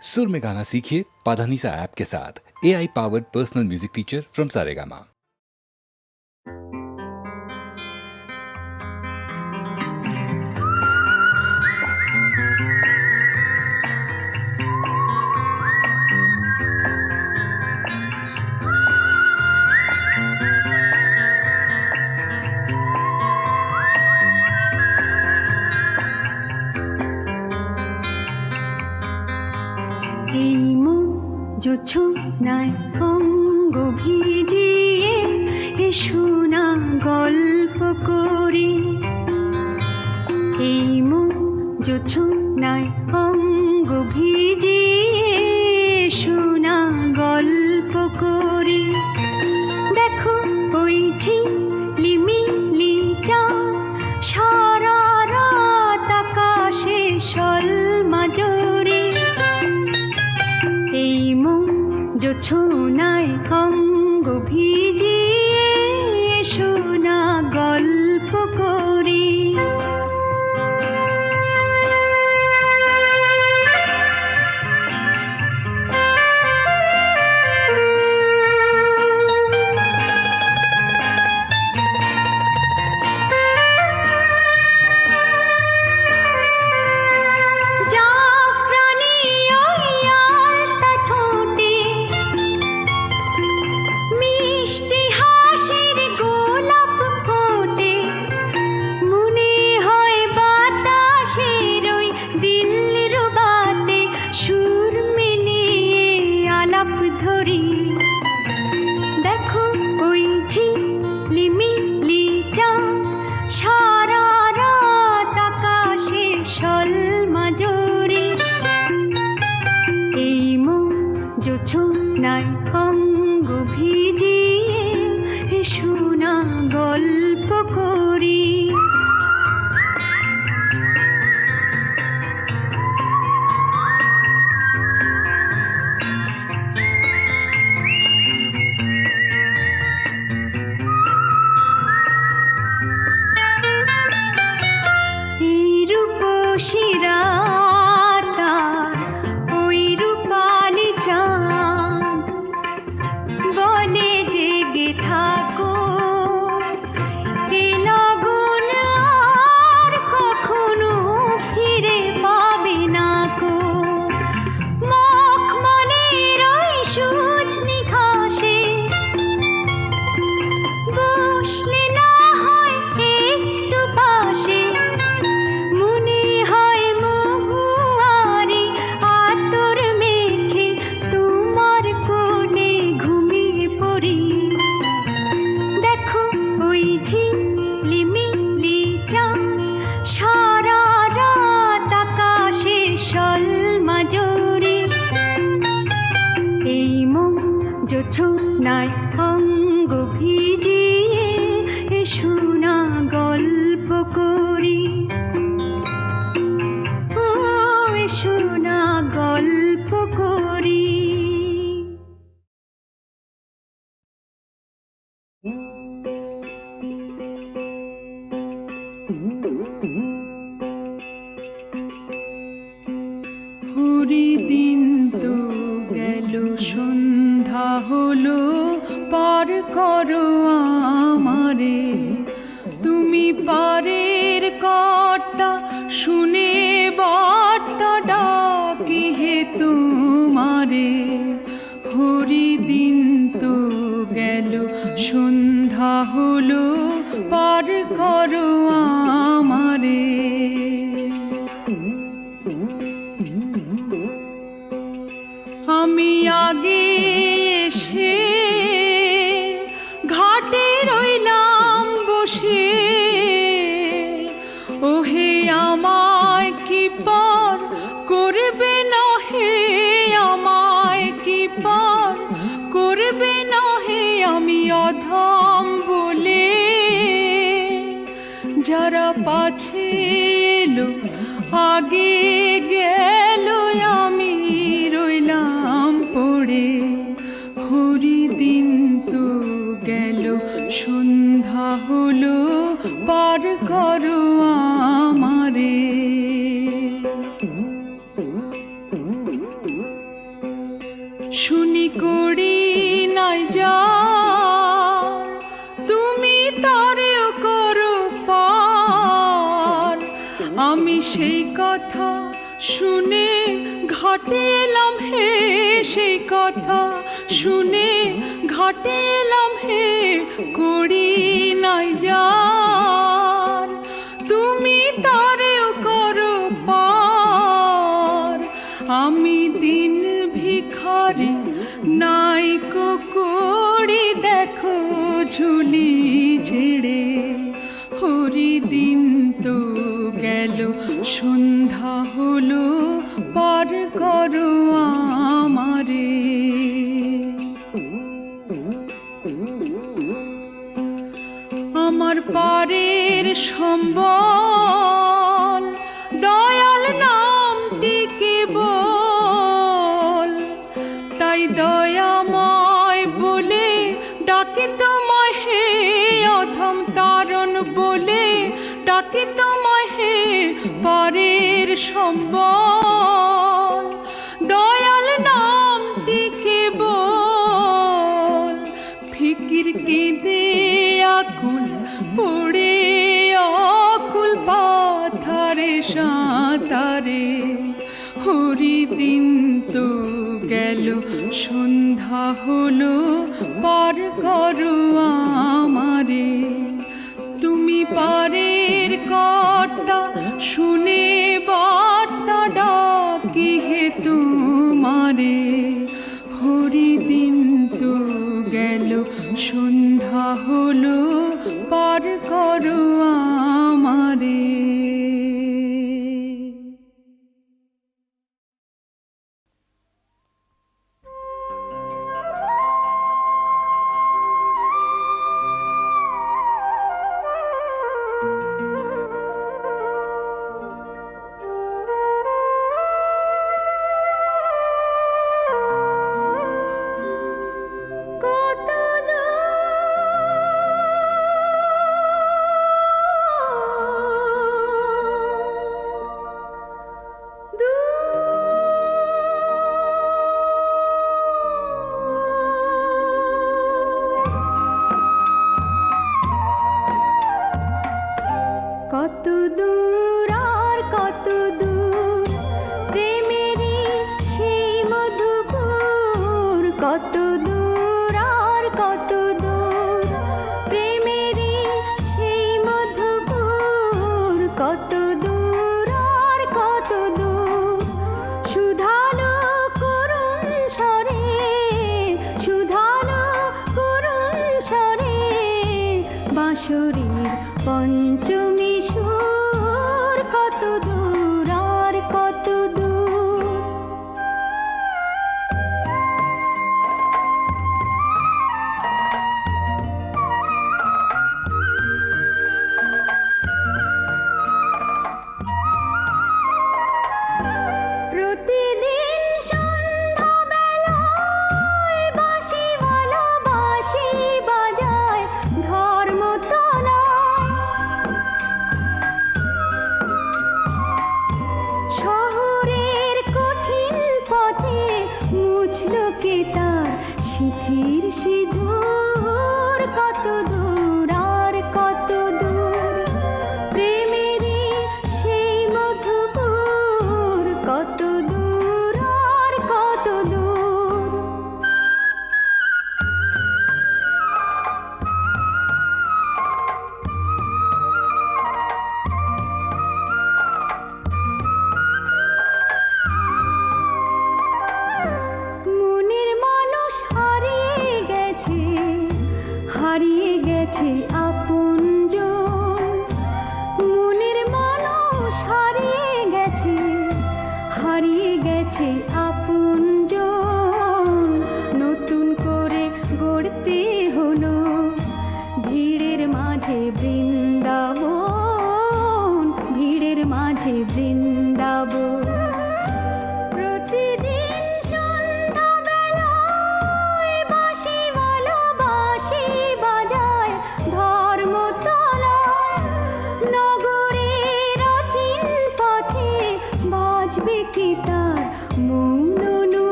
सुर में गाना सीखिए पाधानीसा ऐप के साथ। AI powered personal music teacher from Saregama. জোছনায় অঙ্গ ভিজিয়ে শোনা গল্প করি, এই মন জোছনায় অঙ্গ ভিজিয়ে শোনা গল্প করি। দেখো ওই ঝিলিমিলি চাঁদ সারা রাত আকাশে সলমাজরি, এই মন জোছনায় অঙ্গ ভিজিয়ে শোনা গল্প করি। দেখো ওই ঝিলিমিলি চাঁদ সারা রাত আকাশে সলমাজরি, এই মন জোছনায় অঙ্গ ভিজিয়ে শোনা গল্প করি। শিরাটার ওই রূপালি চাঁদ বলে জেগে থাকো, এ লগন আর কখনো ফিরে পাবে না কো। মখমলের ওই সূচনি ঘাসে বসলে না হয় একটু পাশে, ঝিলিমিলি চাঁদ সারা রাত আকাশে সলমাজরি, এই মন জোছনায় অঙ্গ ভিজিয়ে শোনা গল্প করি। ও শোনা গল্প করি। দিন তো গেল, সন্ধ্যা হলো, পার করো আমারে। তুমি পারের কর্তা, শুনে বার্তা ডাকি হে তোমারে। হরি দিন তো গেল, সন্ধ্যা হলো, পার করো আমারে। আমি আগে এসে ঘাটে রইলাম বসে, ওহে আমায় কি পার করবে না হে, আমায় কি পার করবে না হে। আমি অধম বলে যারা পাছে এলো, আগে গেল, আমি রইলাম পড়ে। হরি দিন তো গেল, সন্ধ্যা হলো, পার করো আমারে। শুনি করি নাই যা তুমি তারেও করো পার। আমি সেই কথা শুনে ঘাটে এলাম হে, সেই কথা শুনে ঘাটে এলাম হে, করি নাই যার তুমি তারেও করো পার। আমি দিন ভিখারি নাইকো করি দেখো ঝুলি ছেড়ে, হরি দিন তো গেল সন্ধ্যা হলো পার করো আমারে। আমার পারের সম্বল দয়াল নামটি কেবল, তাই দয়াময় বলে ডাকি তোমায় হে, অধম তারণ বলে ডাকি তোমায় হে, পারের সম্বল দয়াল নামটি কেবল। ফিকির কেঁদে আকুল পড়ে অকুল পাথারে সাঁতারে, হরি দিন তো গেল সন্ধ্যা হলো পার করো আমারে। তুমি পারের কর্তা শুনে বার্তা ডাকি হে তোমারে, হরি দিন তো গেল সন্ধ্যা হলো পার করো আমারে। কত দূর আর কত দূর প্রেমেরই সেই মধুপুর, কত দূর আর কত দূর প্রেমেরই সেই মধুপুর, কত দূর আর কত দূর সুধালো করুণ স্বরে, সুধালো করুণ স্বরে বাঁশরীর পঞ্চমী সুর, কত দূর আর কত দূর। প্রতিদিন সন্ধ্যাবেলায় বাঁশি ভালো বাঁশি বাজায় ধর্মতলা, শহরের কঠিন পথে মুছলো কে তার সিঁথির সিঁদুর, কত দূর আর কত দূর প্রেমেরই সেই মধুপুর, কত দূর আর কত দূর। মনের মানুষ হারিয়ে গেছে, হারিয়ে গেছে আপনজন, মনের মানুষ হারিয়ে গেছে, হারিয়ে গেছে আপনজন, নতুন করে গড়তে হলো ভিড়ের মাঝে বৃন্দাবন, ভিড়ের মাঝে বৃন্দাবন। প্রতিদিন সন্ধ্যাবেলায় বাঁশি ভালো বাঁশি বাজায়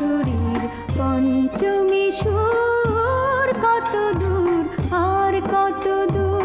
শরীর পঞ্চমী সুর কত দূর আর কত দূর।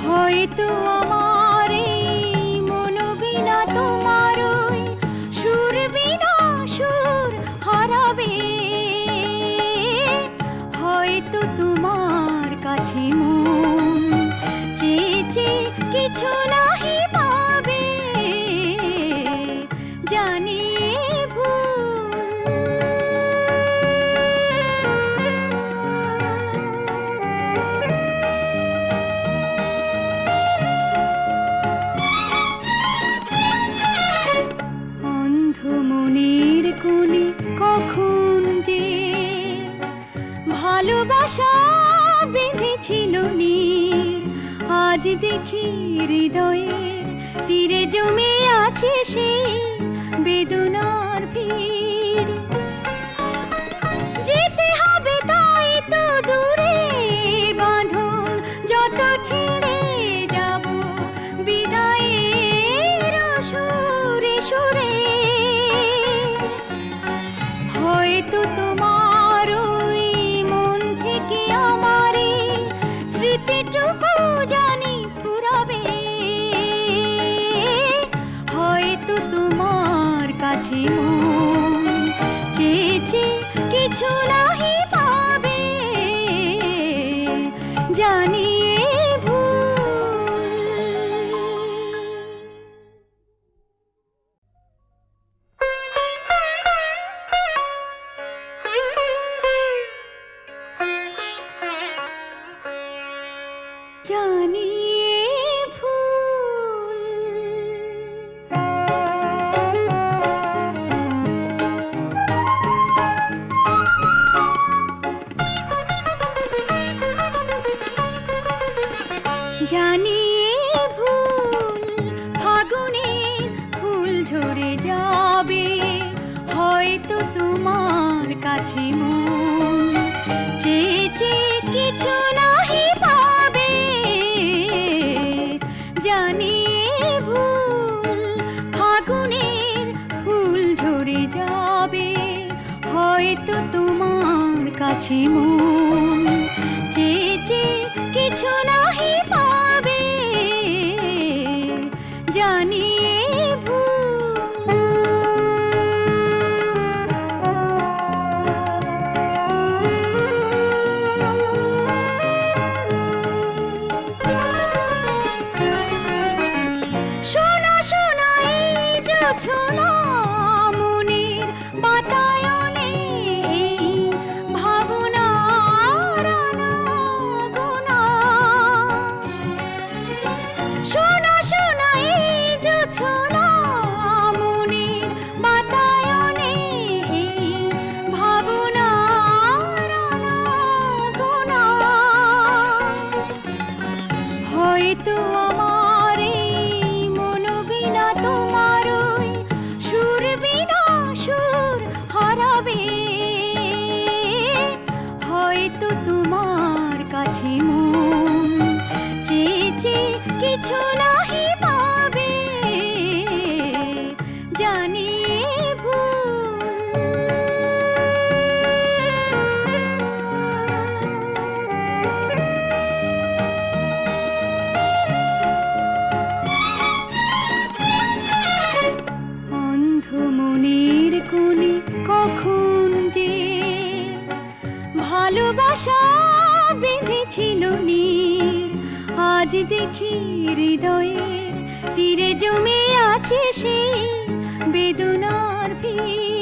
হয়তো আমার এই মনোবিনা তোমার ওই ভালোবাসা বেঁধেছিল নীর, আজ দেখি হৃদয়ের তীরে জমে আছে সেই বেদনার ভিড়। যেতে হবে তাই তো দূরে, বাঁধন যত ছিঁড়ে যাব বিদায়ের সুরে সুরে। হয়তো তোমার ওই মন থেকে আমার এই স্মৃতিটুকু জানি ফুরাবে, হয়তো তোমার কাছে মন চেয়ে চেয়ে কিছু নাহি পাবে, জানি এ ভুল। জানি এ ভুল। জানি এ ভুল, ফাগুনের ফুল ঝরে যাবে, হয়তো তোমার কাছে মন চেয়ে চেয়ে কিছু নাহি পাবে, জানি এ ভুল, ফাগুনের ফুল ঝরে যাবে, হয়তো তোমার কাছে মন চেয়ে চেয়ে কিছু নাহি পাবে, জানি এ ভুল। শোনা শোনা এই জোছনা মনের বাতায়নে, এই ভাবনার আনাগোনা। শোনা শোনা এই জোছনা মনের বাতায়নে, এই ভাবনার আনাগোনা। হয়তো আমার এই মন বিনা তোমার ওই সুর বিনা সুর হারাবে, হয়তো তোমার কাছে মন চেয়ে চেয়ে কিছু নাহি পাবে, জানি এ ভুল। অন্ধ মনের কোণে কখন যে ভালোবাসা বেঁধেছিল নীর, আজ দেখি হৃদয়ের তীরে জমে আছে সেই বেদনার ভিড়।